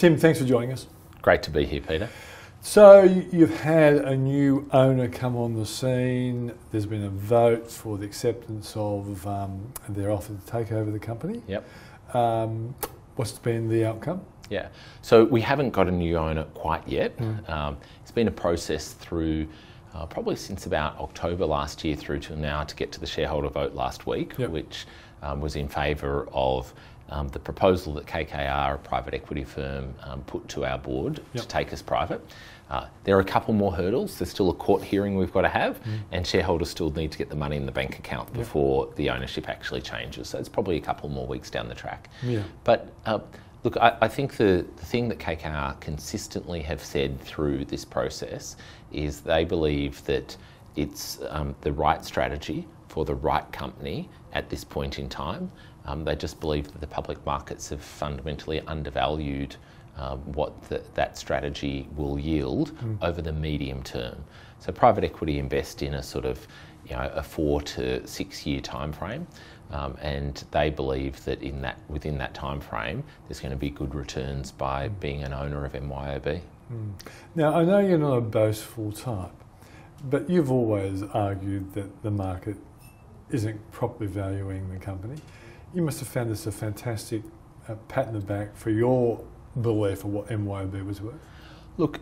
Tim, thanks for joining us. Great to be here, Peter. So you've had a new owner come on the scene. There's been a vote for the acceptance of their offer to take over the company. Yep. What's been the outcome? Yeah. So we haven't got a new owner quite yet. It's been a process through probably since about October last year through to now to get to the shareholder vote last week, which was in favour of the proposal that KKR, a private equity firm, put to our board to take us private. There are a couple more hurdles. There's still a court hearing we've got to have, and shareholders still need to get the money in the bank account before the ownership actually changes. So it's probably a couple more weeks down the track. But look, I think the thing that KKR consistently have said through this process is they believe that it's the right strategy for the right company at this point in time. They just believe that the public markets have fundamentally undervalued what that strategy will yield over the medium term. So private equity invest in a sort of a 4 to 6 year time frame, and they believe that within that time frame there's going to be good returns by being an owner of MYOB. Now I know you're not a boastful type, but you've always argued that the market isn't properly valuing the company. You must have found this a fantastic pat in the back for your belief of what MYOB was worth. Look,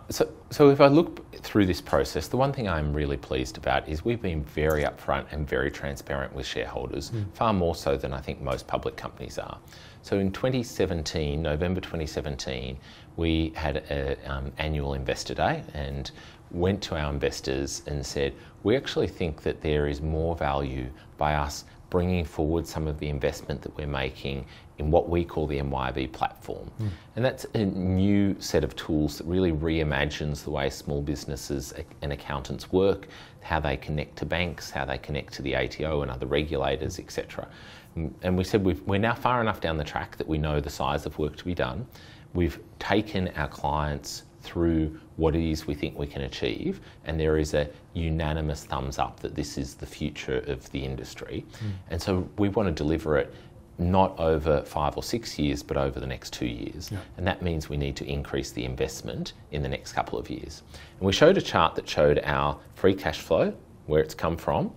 so if I look through this process, the one thing I'm really pleased about is we've been very upfront and very transparent with shareholders, far more so than I think most public companies are. So in 2017, November 2017, we had an annual investor day and went to our investors and said, we actually think that there is more value by us bringing forward some of the investment that we're making in what we call the MYOB platform. And that's a new set of tools that really reimagines the way small businesses and accountants work, how they connect to banks, how they connect to the ATO and other regulators, etc. And we said we're now far enough down the track that we know the size of work to be done. We've taken our clients through what it is we think we can achieve, and there is a unanimous thumbs up that this is the future of the industry. And so we want to deliver it not over 5 or 6 years, but over the next 2 years. And that means we need to increase the investment in the next couple of years. And we showed a chart that showed our free cash flow, where it's come from,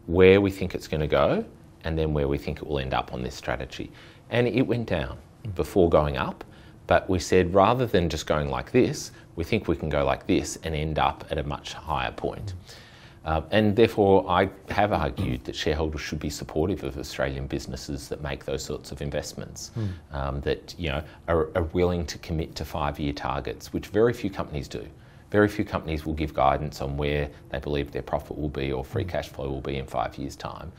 where we think it's going to go, and then where we think it will end up on this strategy. And it went down before going up. But we said rather than just going like this, we think we can go like this and end up at a much higher point. And therefore, I have argued that shareholders should be supportive of Australian businesses that make those sorts of investments, that are willing to commit to 5-year targets, which very few companies do. Very few companies will give guidance on where they believe their profit will be or free cash flow will be in 5 years' time.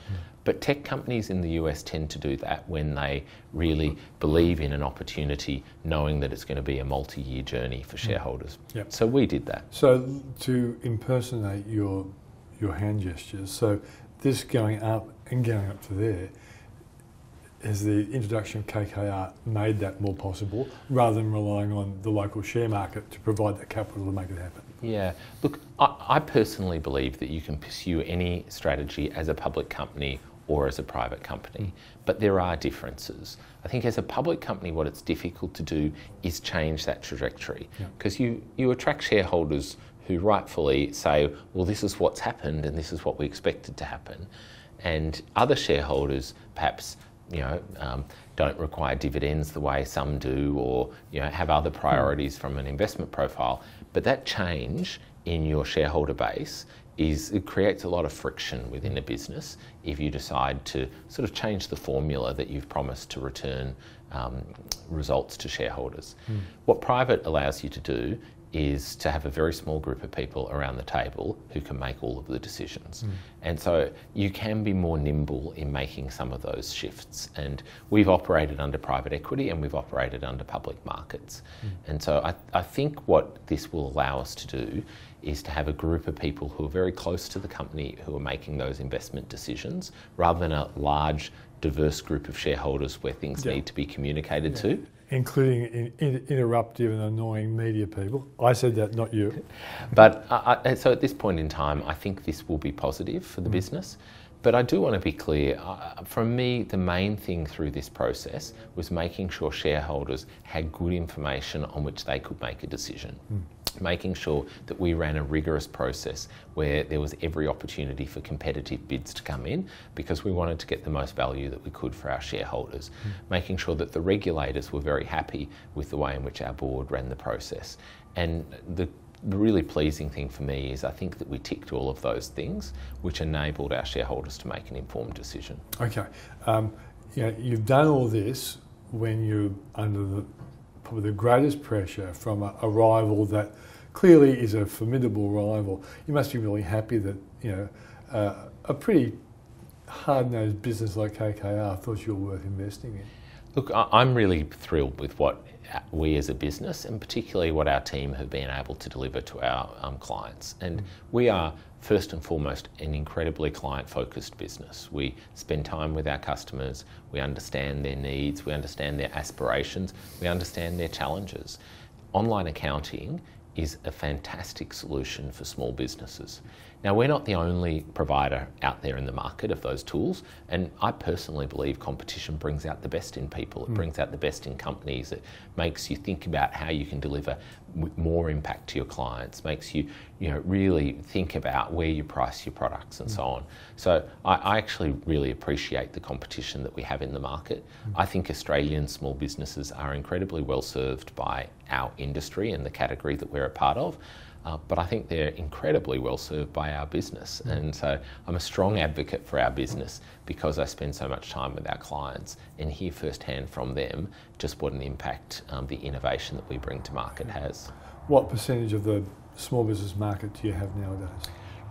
But tech companies in the US tend to do that when they really believe in an opportunity, knowing that it's going to be a multi-year journey for shareholders. So we did that. So to impersonate your hand gestures, so this going up and going up to there, has the introduction of KKR made that more possible rather than relying on the local share market to provide that capital to make it happen? Yeah, look, I personally believe that you can pursue any strategy as a public company or as a private company, but there are differences. I think as a public company, what it's difficult to do is change that trajectory, because you attract shareholders who rightfully say, well, this is what's happened and this is what we expected to happen. And other shareholders perhaps don't require dividends the way some do, or have other priorities from an investment profile. But that change in your shareholder base it creates a lot of friction within a business if you decide to sort of change the formula that you've promised to return results to shareholders. What private allows you to do is to have a very small group of people around the table who can make all of the decisions. And so you can be more nimble in making some of those shifts. And we've operated under private equity and we've operated under public markets. And so I think what this will allow us to do is to have a group of people who are very close to the company who are making those investment decisions, rather than a large, diverse group of shareholders where things need to be communicated to. Including interruptive and annoying media people. I said that, not you. But so at this point in time, I think this will be positive for the business. But I do want to be clear, for me, the main thing through this process was making sure shareholders had good information on which they could make a decision. Making sure that we ran a rigorous process where there was every opportunity for competitive bids to come in, because we wanted to get the most value that we could for our shareholders. Making sure that the regulators were very happy with the way in which our board ran the process. And the really pleasing thing for me is I think that we ticked all of those things, which enabled our shareholders to make an informed decision. Okay. You've done all this when you're under probably the greatest pressure from a rival that clearly is a formidable rival. You must be really happy that a pretty hard-nosed business like KKR thought you were worth investing in. Look, I'm really thrilled with what we as a business, and particularly what our team have been able to deliver to our clients. And we are first and foremost an incredibly client-focused business. We spend time with our customers, we understand their needs, we understand their aspirations, we understand their challenges. Online accounting is a fantastic solution for small businesses. Now, we're not the only provider out there in the market of those tools, and I personally believe competition brings out the best in people. It brings out the best in companies. It makes you think about how you can deliver more impact to your clients, makes you, really think about where you price your products and so on. So I actually really appreciate the competition that we have in the market. I think Australian small businesses are incredibly well served by our industry and the category that we're a part of. But I think they're incredibly well served by our business. And so I'm a strong advocate for our business because I spend so much time with our clients and hear firsthand from them just what an impact the innovation that we bring to market has. What percentage of the small business market do you have nowadays?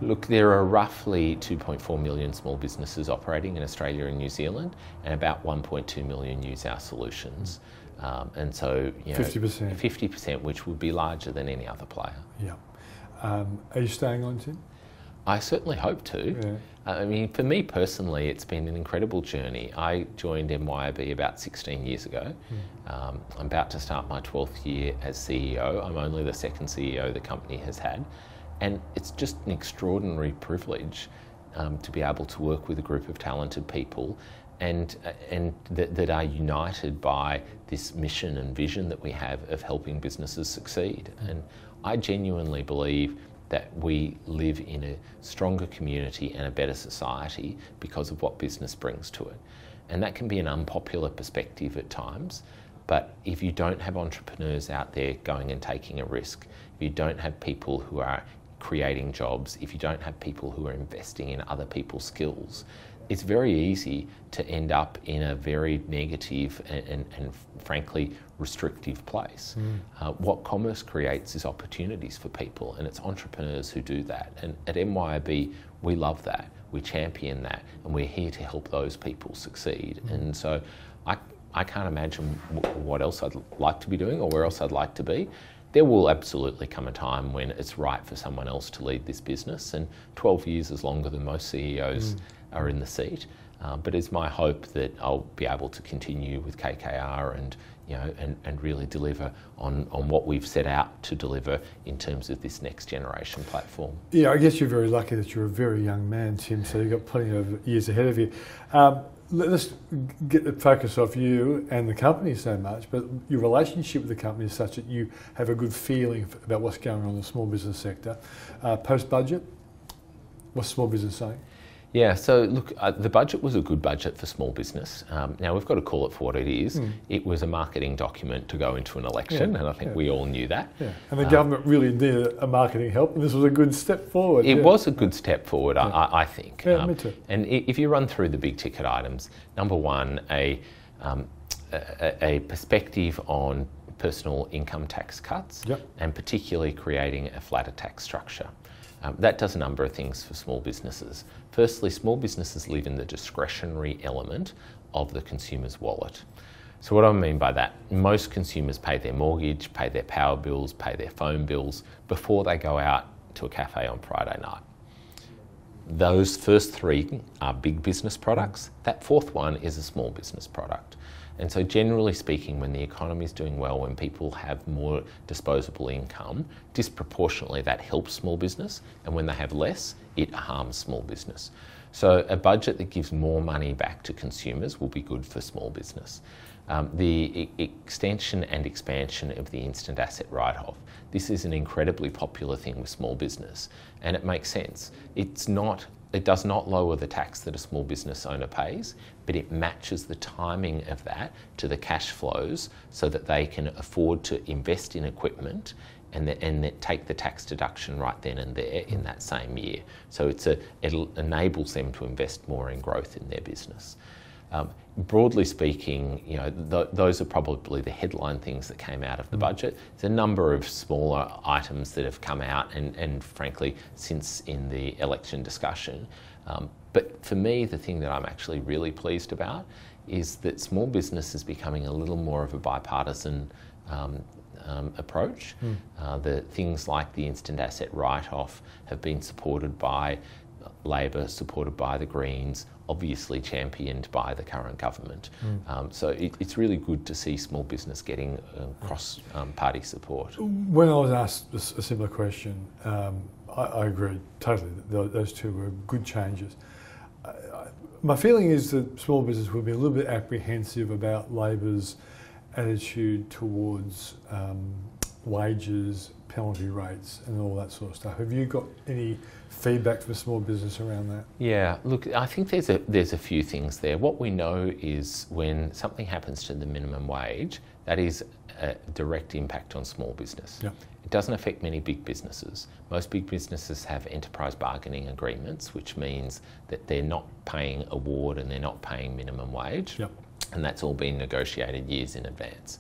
Look, there are roughly 2.4 million small businesses operating in Australia and New Zealand, and about 1.2 million use our solutions. And so, 50%. 50%, which would be larger than any other player. Yeah. Are you staying on, Tim? I certainly hope to. Yeah. I mean, for me personally, it's been an incredible journey. I joined MYOB about 16 years ago. I'm about to start my 12th year as CEO. I'm only the second CEO the company has had. And it's just an extraordinary privilege to be able to work with a group of talented people and that are united by this mission and vision that we have of helping businesses succeed. And I genuinely believe that we live in a stronger community and a better society because of what business brings to it. And that can be an unpopular perspective at times, but if you don't have entrepreneurs out there going and taking a risk, if you don't have people who are creating jobs, if you don't have people who are investing in other people's skills, it's very easy to end up in a very negative and frankly restrictive place. What commerce creates is opportunities for people, and it's entrepreneurs who do that. And at MYOB, we love that, we champion that, and we're here to help those people succeed. And so I can't imagine what else I'd like to be doing or where else I'd like to be. There will absolutely come a time when it's right for someone else to lead this business, and 12 years is longer than most CEOs are in the seat. But it's my hope that I'll be able to continue with KKR and really deliver on what we've set out to deliver in terms of this next generation platform. Yeah, I guess you're very lucky that you're a very young man, Tim, so you've got plenty of years ahead of you. Let's get the focus off you and the company so much, but your relationship with the company is such that you have a good feeling about what's going on in the small business sector. Post-budget, what's small business saying? Yeah, so look, the budget was a good budget for small business. Now, we've got to call it for what it is. It was a marketing document to go into an election, and I think we all knew that. Yeah. And the government really needed a marketing help, and this was a good step forward. It was a good step forward, I think. Yeah, me too. And if you run through the big ticket items, number one, a perspective on personal income tax cuts, and particularly creating a flatter tax structure. That does a number of things for small businesses. Firstly, small businesses live in the discretionary element of the consumer's wallet. So what do I mean by that? Most consumers pay their mortgage, pay their power bills, pay their phone bills before they go out to a cafe on Friday night. Those first three are big business products. That fourth one is a small business product. And so generally speaking, when the economy is doing well, when people have more disposable income, disproportionately that helps small business. And when they have less, it harms small business. So a budget that gives more money back to consumers will be good for small business. The extension and expansion of the instant asset write-off, this is an incredibly popular thing with small business, and it makes sense. It does not lower the tax that a small business owner pays, but it matches the timing of that to the cash flows so that they can afford to invest in equipment and take the tax deduction right then and there in that same year. So it enables them to invest more in growth in their business. Broadly speaking, those are probably the headline things that came out of the budget. There's a number of smaller items that have come out and frankly, since in the election discussion. But for me, the thing that I'm actually really pleased about is that small business is becoming a little more of a bipartisan approach. The things like the instant asset write-off have been supported by Labor, supported by the Greens, obviously championed by the current government. So it's really good to see small business getting cross-party support. When I was asked a similar question, I agree totally. Those two were good changes. My feeling is that small business will be a little bit apprehensive about Labor's attitude towards wages, penalty rates and all that sort of stuff. Have you got any feedback for small business around that? Yeah, look, I think there's a few things there. What we know is when something happens to the minimum wage, that is a direct impact on small business. Yep. It doesn't affect many big businesses. Most big businesses have enterprise bargaining agreements, which means that they're not paying award and they're not paying minimum wage. Yep. And that's all been negotiated years in advance.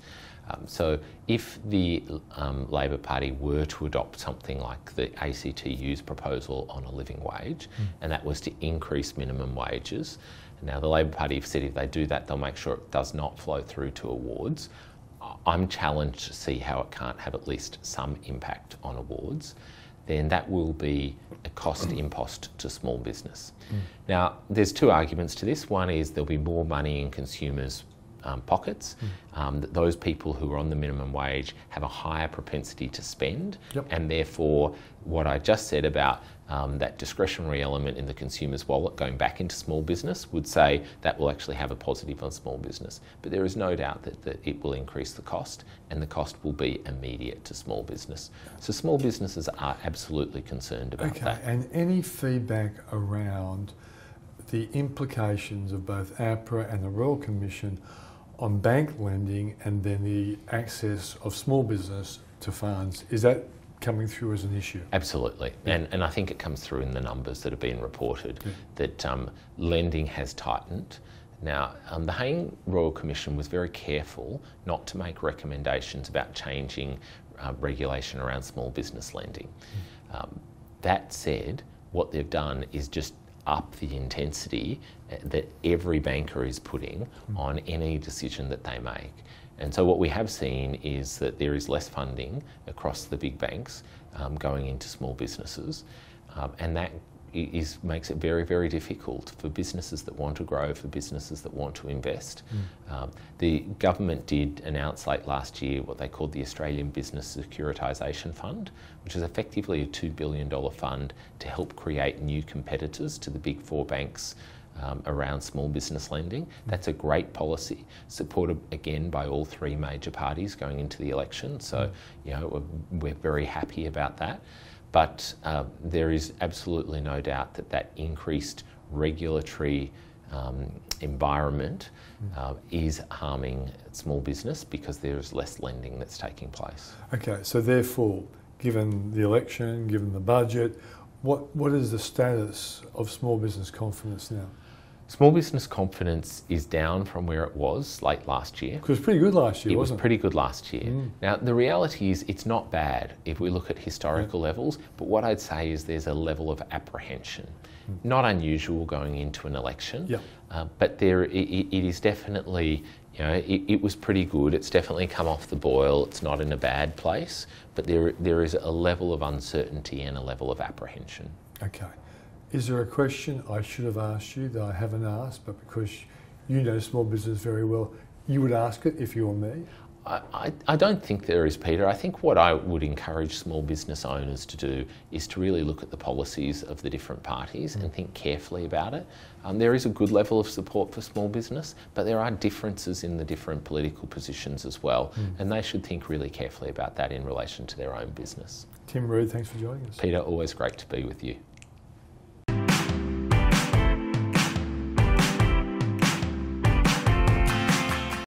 So if the Labor Party were to adopt something like the ACTU's proposal on a living wage, and that was to increase minimum wages, now the Labor Party have said if they do that, they'll make sure it does not flow through to awards. I'm challenged to see how it can't have at least some impact on awards. Then that will be a cost impost to small business. Now, there's two arguments to this. One is there'll be more money in consumers' pockets, that those people who are on the minimum wage have a higher propensity to spend, and therefore what I just said about that discretionary element in the consumer's wallet going back into small business would say that will actually have a positive on small business. But there is no doubt that it will increase the cost, and the cost will be immediate to small business. So small businesses are absolutely concerned about that. And any feedback around the implications of both APRA and the Royal Commission on bank lending and then the access of small business to funds, is that coming through as an issue? Absolutely, and I think it comes through in the numbers that have been reported, that lending has tightened. Now, the Hayne Royal Commission was very careful not to make recommendations about changing regulation around small business lending. That said, what they've done is just up the intensity that every banker is putting on any decision that they make. And so what we have seen is that there is less funding across the big banks going into small businesses, and that makes it very, very difficult for businesses that want to grow, for businesses that want to invest. The government did announce late last year what they called the Australian Business Securitisation Fund, which is effectively a $2 billion fund to help create new competitors to the big four banks around small business lending. That's a great policy, supported again by all three major parties going into the election. So, we're very happy about that. But there is absolutely no doubt that increased regulatory environment is harming small business because there is less lending that's taking place. Okay, so therefore, given the election, given the budget, what is the status of small business confidence now? Small business confidence is down from where it was late last year. It was pretty good last year, wasn't it? It was pretty good last year. Now, the reality is it's not bad if we look at historical levels, but what I'd say is there's a level of apprehension. Not unusual going into an election, but it is definitely, it was pretty good. It's definitely come off the boil. It's not in a bad place, but there is a level of uncertainty and a level of apprehension. Okay. Is there a question I should have asked you that I haven't asked, but because you know small business very well, you would ask it if you were me? I don't think there is, Peter. I think what I would encourage small business owners to do is to really look at the policies of the different parties and think carefully about it. There is a good level of support for small business, but there are differences in the different political positions as well, and they should think really carefully about that in relation to their own business. Tim Reed, thanks for joining us. Peter, always great to be with you.